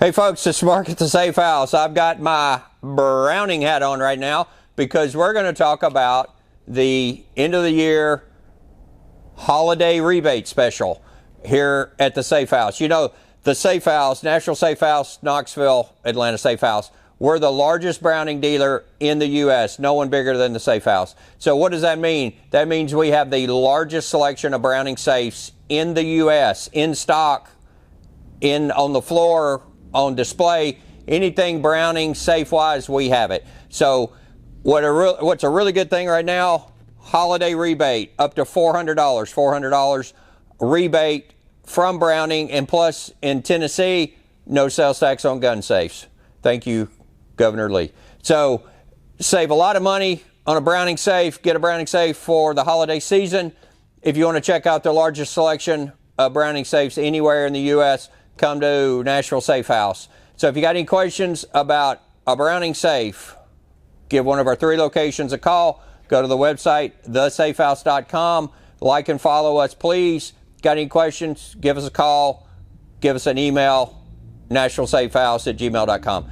Hey folks, it's Mark at the Safe House. I've got my Browning hat on right now because we're going to talk about the end of the year holiday rebate special here at the Safe House. You know, the Safe House, National Safe House, Knoxville, Atlanta Safe House, we're the largest Browning dealer in the U.S. No one bigger than the Safe House. So what does that mean? That means we have the largest selection of Browning safes in the U.S. in stock, on the floor, on display. Anything Browning safe-wise, we have it. So what's a really good thing right now, holiday rebate up to $400. $400 rebate from Browning, and plus in Tennessee, no sales tax on gun safes. Thank you, Governor Lee. So save a lot of money on a Browning safe. Get a Browning safe for the holiday season. If you want to check out the largest selection of Browning safes anywhere in the U.S., come to Nashville Safe House. So if you got any questions about a Browning safe, give one of our 3 locations a call. Go to the website, thesafehouse.com. Like and follow us, please. Got any questions, give us a call. Give us an email, nashvillesafehouse@gmail.com.